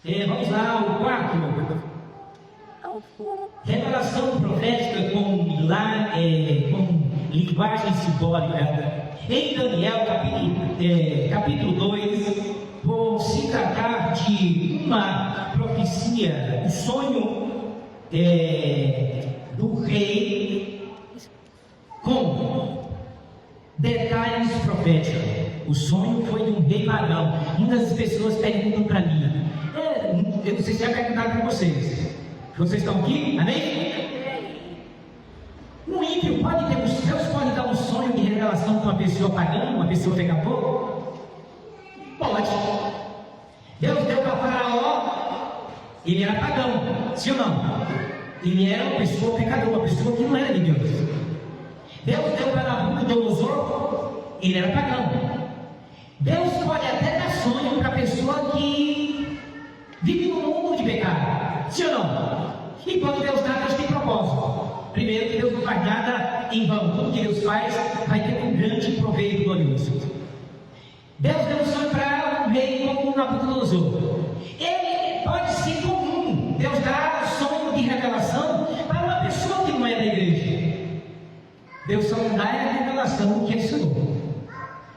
Vamos lá, o quarto. Revelação profética com linguagem simbólica. Em Daniel, capítulo 2, vou se tratar de uma profecia, o sonho do rei com detalhes proféticos. O sonho foi de um rei pagão. Muitas pessoas perguntam para mim, eu não sei se é perguntado para vocês. Vocês estão aqui? Amém? Um ímpio pode ter, Deus pode dar um sonho de revelação para uma pessoa pagã, uma pessoa pecador? Pode. Deus deu para Faraó, ele era pagão, sim ou não? Ele era uma pessoa pecadora, uma pessoa que não era de Deus. Deus deu para Nabucodonosor, ele era pagão. Deus pode até dar sonho para a pessoa que vive no mundo de pecado, sim ou não? E quando Deus dá, Deus tem propósito. Primeiro, que Deus não faz nada em vão. Tudo que Deus faz vai ter um grande proveito glorioso. Deus deu um sonho para um rei como Nabucodonosor. Ele pode ser comum. Deus dá um sonho de revelação para uma pessoa que não é da igreja. Deus só não dá a revelação que é Senhor.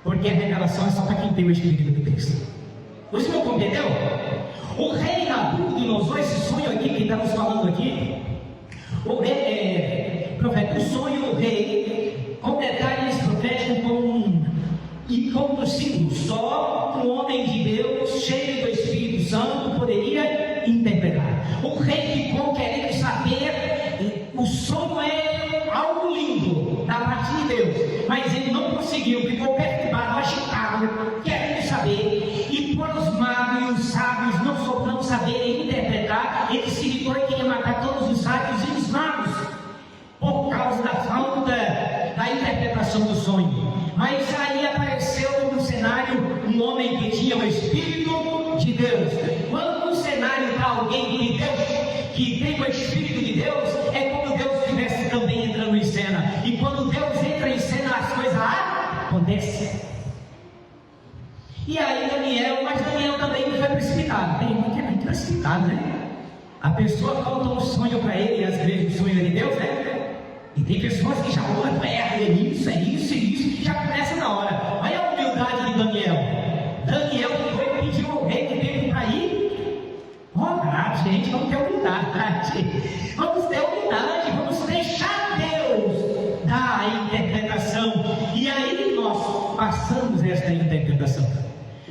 Porque a revelação é só para quem tem o Espírito de Deus. O senhor compreendeu? O rei Nabucodonosor, esse sonho aqui que estamos falando aqui, o rei, profeta, o sonho do rei, com detalhes proféticos e com símbolos, só um homem de Deus, cheio do Espírito Santo, poderia interpretar. O rei ficou querendo saber, o sonho é algo lindo, da parte de Deus, mas ele não conseguiu, ficou perturbado, agitado, querendo saber, e por os magos e os sábios não saberem interpretar, ele se ligou e queria matar todos os sábios e os magos, por causa da falta da interpretação do sonho. Mas aí apareceu no cenário um homem que tinha o Espírito de Deus. Quando no cenário está alguém de Deus, que tem o Espírito de Deus, é como Deus estivesse também entrando em cena. E quando Deus entra em cena, as coisas acontecem. E aí mas Daniel também não foi precipitado. Tem uma que é muito precipitado, né? A pessoa conta um sonho para ele, e às vezes o sonho é de Deus, né? E tem pessoas que já olham, é isso, que já começa na hora. Olha a humildade de Daniel. Daniel foi pedir ao rei que teve para ir. Gente, vamos ter humildade. Vamos ter humildade, vamos deixar Deus dar a interpretação. E aí nós passamos esta interpretação.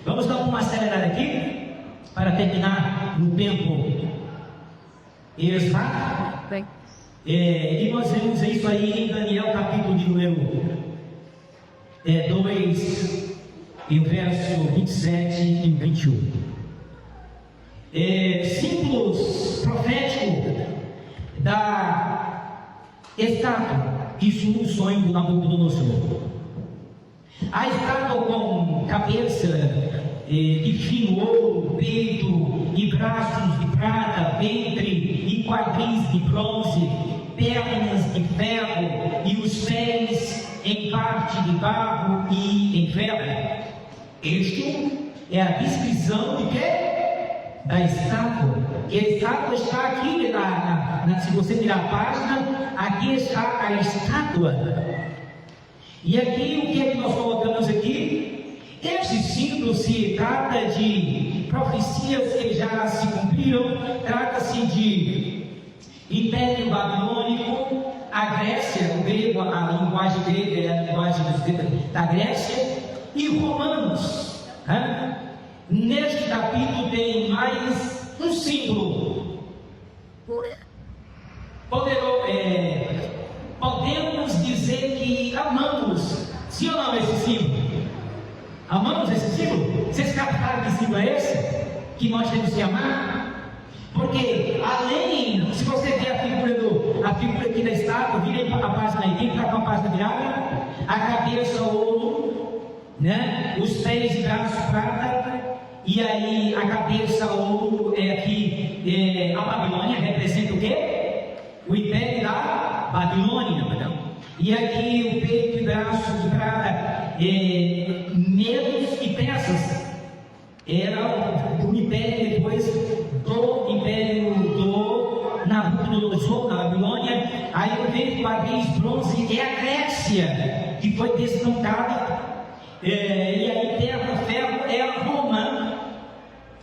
Vamos dar uma acelerada aqui, para terminar no tempo exato. E nós vemos isso aí em Daniel capítulo de número 2, e o verso 27 e 21. Símbolos proféticos da estátua, isso no sonho do Nabucodonosor. A estátua com cabeça de fino ouro, peito e braços de prata, ventre e quadris de bronze, pernas de ferro e os pés em parte de barro e em ferro. Este é a descrição de quê? Da estátua. E a estátua está aqui, se você virar a página, aqui está a estátua. E aqui o que é que nós colocamos aqui? Esse símbolo se trata de profecias que já se cumpriram, trata-se de Império Babilônico, a Grécia, o grego, a linguagem grega é a linguagem da Grécia, e Romanos. Neste capítulo tem mais um símbolo. Podemos dizer que amamos, sim ou não, esse símbolo? Amamos esse símbolo? Vocês captaram que símbolo é esse? Que nós temos que amar? Porque além, se você ver a figura aqui da estátua, vira a página aí, está com a página virada, a cabeça ouro, né? Os pés e braços prata, e aí a cabeça ouro é aqui, a Babilônia representa o quê? O império da Babilônia, e aqui o peito e braço de prata, medos e peças, era o império depois Aí eu vejo quadris bronze, é a Grécia, que foi desbancada. E aí terra, ferro, é Roma.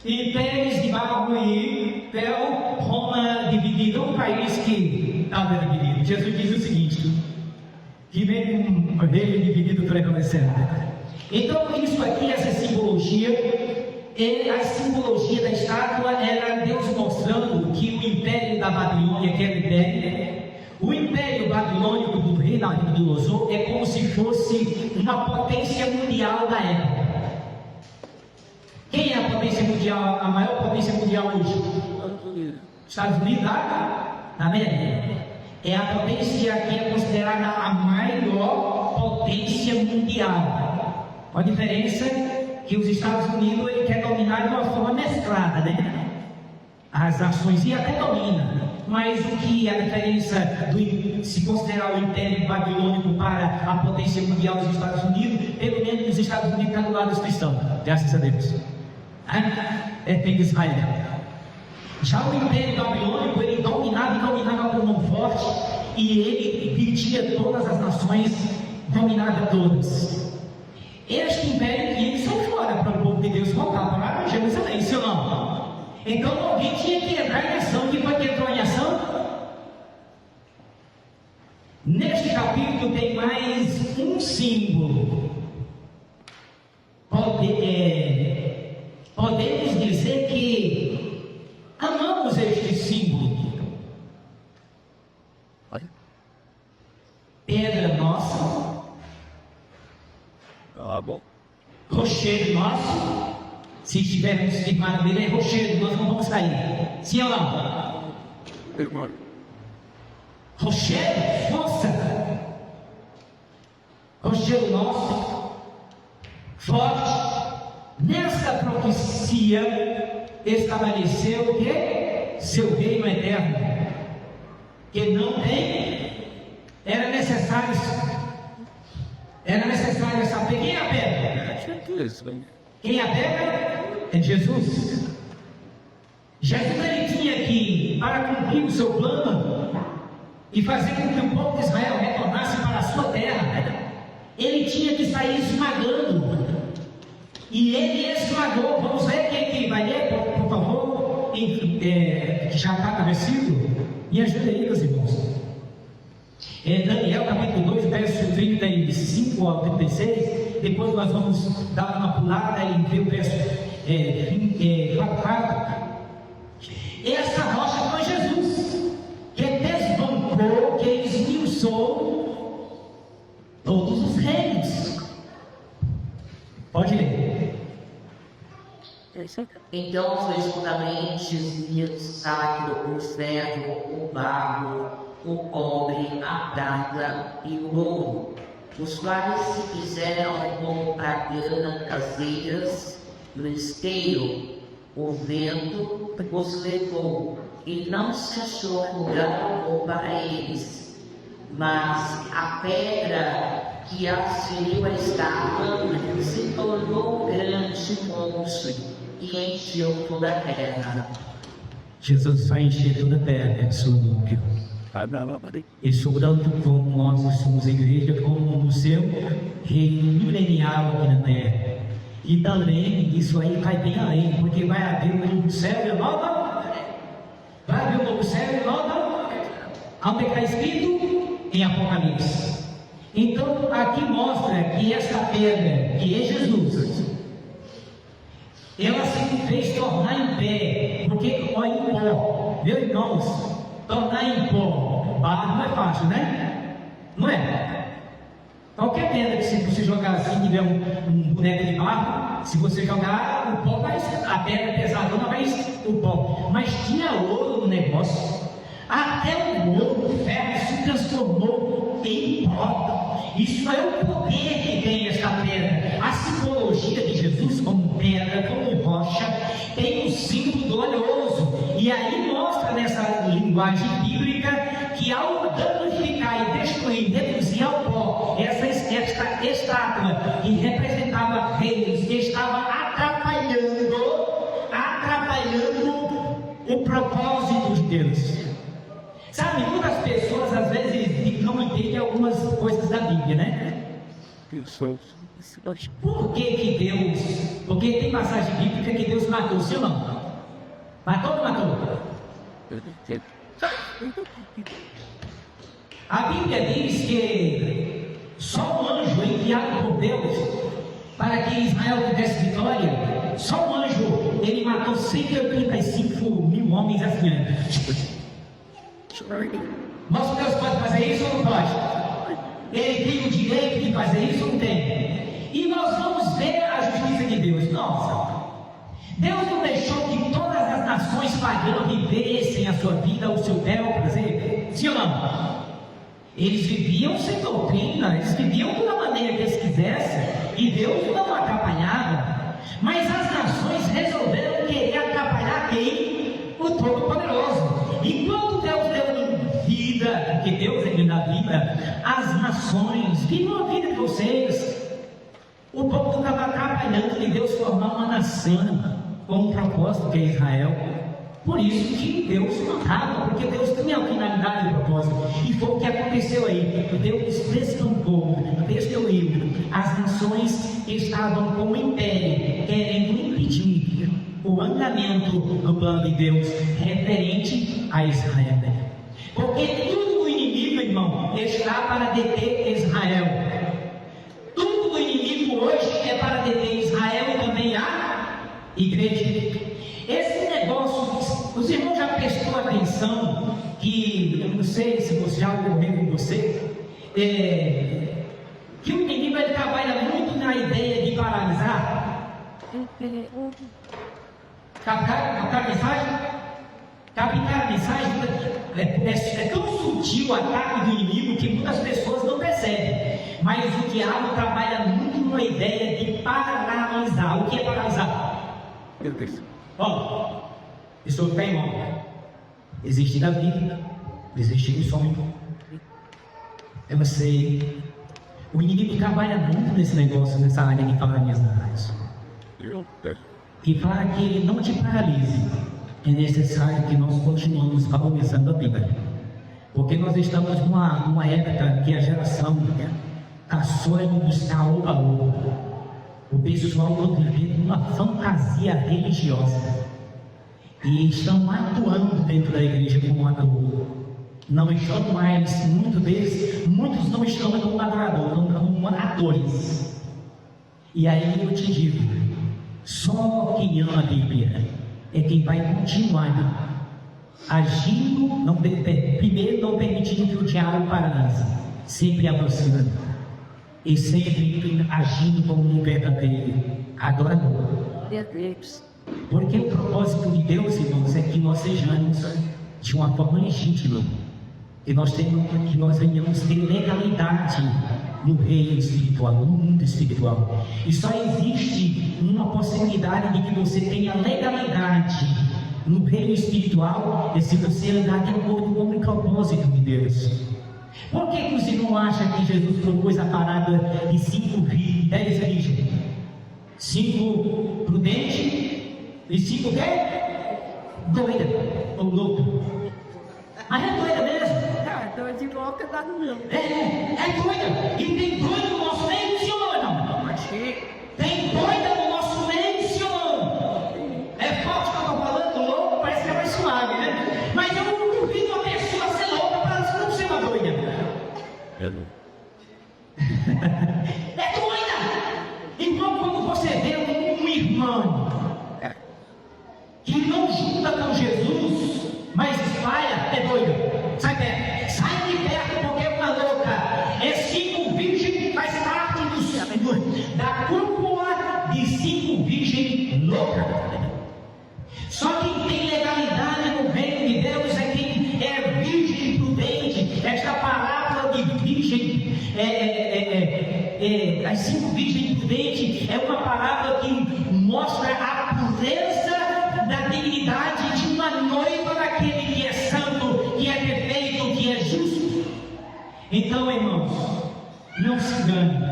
E pés de barro e ferro, Roma dividida, um país que estava dividido. Jesus diz o seguinte, que vem um reino dividido prevalecerá. Então isso aqui, essa simbologia, a simbologia da estátua era Deus mostrando que o império da Babilônia, que era o império babilônico do rei Nabucodonosor, é como se fosse uma potência mundial da época. Quem é a potência mundial, a maior potência mundial hoje? Estados Unidos, América. É a potência que é considerada a maior potência mundial. Com a diferença que os Estados Unidos ele quer dominar de uma forma mesclada, né? As nações e até domina. Mas o que a diferença do se considerar o Império Babilônico para a potência mundial dos Estados Unidos, pelo menos os Estados Unidos estão do lado dos cristãos, graças a Deus. Tem Israel. Já o Império Babilônico, ele dominava e dominava com mão forte, e ele dividia todas as nações, dominava todas. Este império que eles são fora para o povo de Deus voltar para Jerusalém, se ou não? Então alguém tinha que entrar em ação. Quem foi que entrou em ação? Neste capítulo tem mais um símbolo. Podemos dizer que amamos este símbolo. Pedra nossa. Bom. Rochedo nosso. Se estivermos firmados nele, é rochedo, nós não vamos sair. Sim ou não? Rochedo, nossa. Rochedo nosso, forte. Nessa profecia estabeleceu que seu reino eterno, que não tem, era necessário saber quem é a pedra. Quem é a pedra? É Jesus. Jesus ele tinha que, para cumprir o seu plano e fazer com que o povo de Israel retornasse para a sua terra, ele tinha que sair esmagando. E ele esmagou. Vamos ver quem vai ler, por favor, que já está no versículo. Me ajuda aí, meus irmãos. Daniel capítulo 2, verso 35 ao 36. Depois nós vamos dar uma pulada e ver o verso 4. Essa rocha foi Jesus, que desbancou, que esmiuçou todos os reinos. Pode ler. Então foi juntamente o sacro, o ferro, o barro, o cobre, a prata e o ouro, os quais se fizeram como prateras caseiras no esteio. O vento os levou e não se achou lugar para eles, mas a pedra que auxiliou a estátua se tornou grande monstro e encheu toda a terra. Jesus vai encher toda a terra, é seu núcleo. E sobrando como nós somos a igreja, como o seu reino milenial aqui na terra. E também isso aí vai bem além, porque vai haver um novo céu e nova. Vai haver um novo céu e nova. Onde está escrito? Em Apocalipse. Então aqui mostra que essa pedra, que é Jesus, ela se fez tornar em pé, porque olha em pó, meus irmãos, tornar em pó, barro não é fácil, né? Não é? Qualquer pedra que você jogar assim, tiver um boneco de barro, se você jogar, o pó vai, a pedra pesadona vai o pó. Mas tinha ouro no negócio, até o ouro, o ferro se transformou em pó. Isso é o poder que tem essa pedra. A simbologia de Jesus como pedra, como rocha, tem um símbolo glorioso. E aí mostra nessa linguagem bíblica que ao danificar e destruir, reduzir ao pó essa estátua que representava reinos, que estava atrapalhando o propósito de Deus. Sabe, muitas pessoas às vezes não entendem algumas coisas da Bíblia, né? Por que que Deus... Porque tem passagem bíblica que Deus matou, sim ou não? Matou ou não matou? A Bíblia diz que só um anjo enviado por Deus para que Israel tivesse vitória, só um anjo, ele matou 185 mil homens assim. Nosso Deus pode fazer isso ou não pode? Ele tem o direito de fazer isso ou não tem? E nós vamos ver a justiça de Deus. Nossa, Deus não deixou que todas as nações pagãs vivessem a sua vida, o seu bel prazer, sim ou não? Eles viviam sem doutrina, eles viviam da maneira que eles quisessem, e Deus não atrapalhava. Mas as nações resolveram querer atrapalhar quem? O Todo-Poderoso. E quando Deus deu vida, porque Deus é que dá vida, as nações vivam a vida de vocês. O povo estava atrapalhando de Deus formar uma nação com um propósito que é Israel. Por isso que Deus mandava, porque Deus tinha a finalidade e o propósito. E foi o que aconteceu aí. Deus descampou, destruiu. As nações estavam como império, querendo impedir o andamento do plano de Deus referente a Israel. Porque tudo do inimigo, irmão, está para deter Israel. Tudo do inimigo hoje é para deter Israel e também a igreja. Esse negócio, os irmãos já prestou atenção que, eu não sei se você já ocorreu com você, que o inimigo ele trabalha muito na ideia de paralisar. Captar a mensagem? Captar a mensagem é tão sutil o ataque do inimigo que muitas pessoas não percebem. Mas o diabo trabalha muito numa ideia de paralisar. O que é paralisar? Meu Deus. Bom, isso tem irmão. Existe na vida, existe no sonho. Eu sei. O inimigo trabalha muito nesse negócio, nessa área de paralisar. E para que ele não te paralise, é necessário que nós continuemos valorizando a Bíblia. Porque nós estamos numa época que a geração está só em buscar o valor. O pessoal está vivendo uma fantasia religiosa e estão atuando dentro da igreja como adorador. Não estão mais, muitos não estão como adorador, não como atores. E aí eu te digo, só quem ama a Bíblia é quem vai continuar agindo, primeiro não permitindo que o diabo paralise, sempre aproximando e sempre agindo como um verdadeiro adorador. Porque o propósito de Deus, irmãos, é que nós sejamos de uma forma legítima, que nós venhamos ter legalidade no reino espiritual, no mundo espiritual. E só existe uma possibilidade de que você tenha legalidade no reino espiritual é se você andar de acordo com o propósito de Deus. Por que os irmãos acham que Jesus propôs a parada de 10 virgens? 5 prudentes e 5 quê? Doida ou louco. Mas é doida mesmo. Doida de boca da não. É doida. E tem doida no nosso meio, sim ou não? Tem doida no nosso meio, sim ou não? É forte que eu estou falando, louco, parece que é mais suave, né? Mas eu não duvido uma pessoa ser louca para não ser uma doida. É doida! Então, quando você vê um irmão que não junta com Jesus, mas espalha, é doida. Sai de perto, porque é uma louca. É 5 virgens, faz parte da cúpula de 5 virgens loucas. Só quem tem legalidade no reino de Deus é quem é virgem prudente. Esta palavra de virgem, as 5 virgens prudentes, é uma palavra que mostra a pureza da dignidade de uma noiva daquele que é santo, que é perfeito, que é justo. Então, irmãos, não se engane.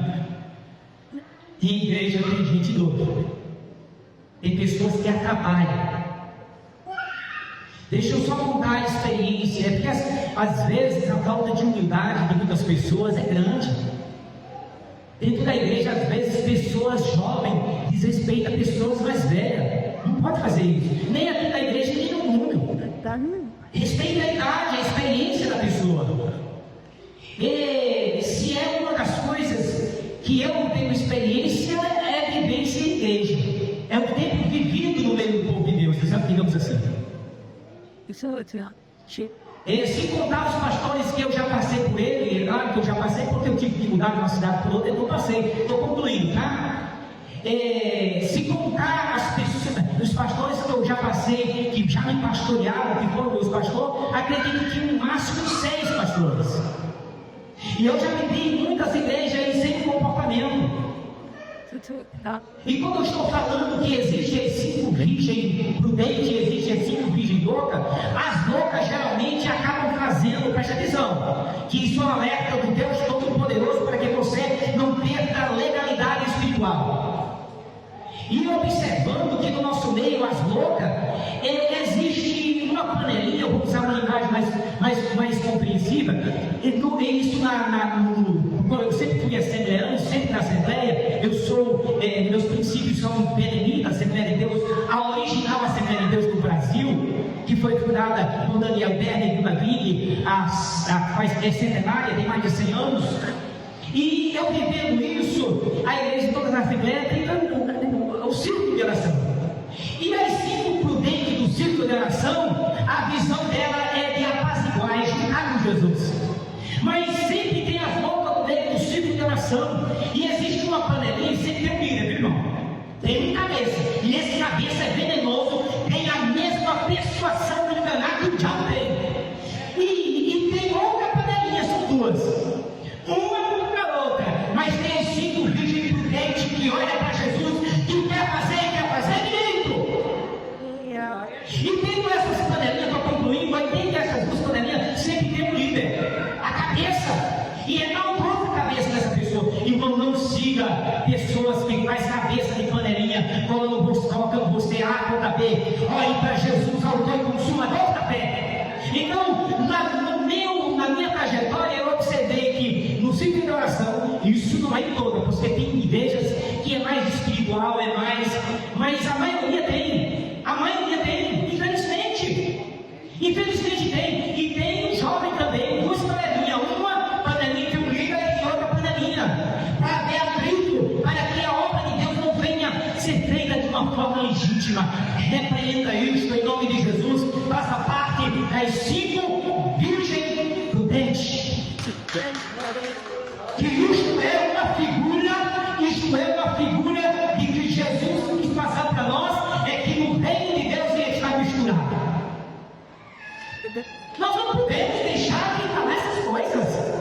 Em igreja tem gente louca, tem pessoas que atrapalham. Deixa eu só contar a experiência, porque às vezes a falta de humildade de muitas pessoas é grande. Dentro da igreja, às vezes, pessoas jovens desrespeitam pessoas mais velhas. Não pode fazer isso, nem aqui na igreja, nem no mundo. Respeita a idade, a experiência da pessoa. E se é uma das coisas que eu não tenho experiência, é vivência em igreja. É o tempo vivido no meio do povo de Deus, digamos assim. Se contar os pastores que eu já passei por ele, que eu já passei porque eu tive que mudar de uma cidade para outra, eu não passei, estou concluindo, tá? Se contar as pessoas, os pastores que eu já passei, que já me pastorearam, que foram meus pastores, acredito que no máximo 6 pastores. E eu já vivi em muitas igrejas e sem comportamento. E quando eu estou falando que existe 5 virgens prudentes e existe 5 virgens loucas, as loucas geralmente acabam trazendo, presta atenção, que isso é um alerta do Deus Todo-Poderoso para que você não perca a legalidade espiritual. E observando que no nosso meio as loucas, existe uma panelinha, eu vou usar uma linguagem mais compreensiva, e isso eu sempre fui assembleano, sempre na Assembleia, meus princípios são Benemita, Assembleia de Deus, a original Assembleia de Deus do Brasil, que foi fundada por Daniel Berner e Duna Vig, é centenária, tem mais de 100 anos, e eu vivendo isso, a igreja toda na Assembleia tem o círculo de oração. E as 5 prudentes do círculo de oração, a visão dela é de apaziguar, juntar com Jesus. Mas sempre tem as loucas dentro do círculo de oração. E existe uma panelinha e sempre tem um líder, viu, irmão? Tem um cabeça. E esse cabeça é venenoso, tem a mesma persuasão de enganar que o diabo tem. E tem outra panelinha, são 2. Uma contra a outra. Mas tem as 5 virgens prudentes que olham para Jesus, que quer fazer direito. E dentro dessas panelinhas, para concluir, mas dentro dessas 2 panelinhas, sempre tem um líder. A cabeça. E é maldosa a cabeça dessa pessoa. Então não siga pessoas que faz cabeça de panelinha, quando colocam você A contra B. Olhe para Jesus, autor e consumador da fé. Então, na minha trajetória, eu observei que no ciclo de oração, isso não é em toda, você tem igrejas que é mais espiritual, mas a maioria tem, infelizmente tem, e tem um jovem também, 2 panelinhas, uma panelinha que um líder e outra panelinha, para ver atrito, para que a obra de Deus não venha ser feita de uma forma legítima. Repreenda isso em nome de Jesus, faça parte das 5 virgens prudentes. Que isto é uma figura de que Jesus quis passar para nós, é que no reino de Deus ele está misturado. Nós não podemos deixar de falar essas coisas,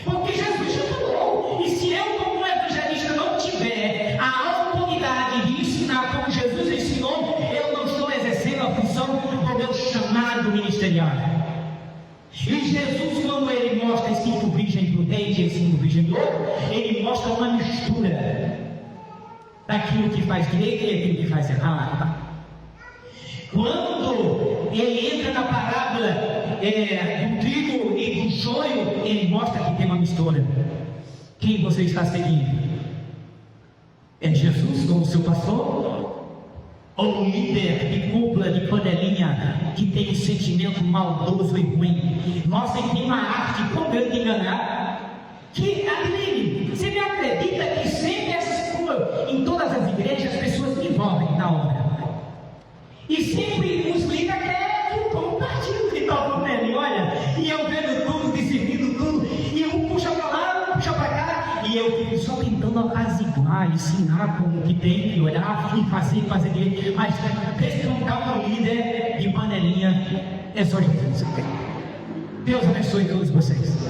porque Jesus já falou. E se eu, como evangelista, não tiver a autoridade de ensinar como Jesus ensinou, eu não estou exercendo a função do meu chamado ministerial. E Jesus, quando ele mostra as 5 virgens prudentes e as 5 virgens loucas, ele mostra uma mistura daquilo que faz direito e aquilo que faz errado. Quando ele entra na parábola do trigo e do joio, ele mostra que tem uma mistura. Quem você está seguindo? É Jesus como seu pastor? Ou um líder de cúpula, de panelinha, que tem um sentimento maldoso e ruim? Nós temos uma arte tão grande de enganar, que, você me acredita que sempre em todas as igrejas as pessoas se envolvem na obra? E sempre os líderes querem como partido que toca o nele, olha, e eu vendo tudo, decidindo tudo, e um puxa para lá, um puxa para cá, e eu fico só tentando apaziguar, ensinar como que tem que olhar e fazer direito, mas descontar um líder de panelinha é só Jesus. Deus abençoe todos vocês.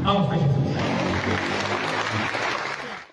Vamos para Jesus.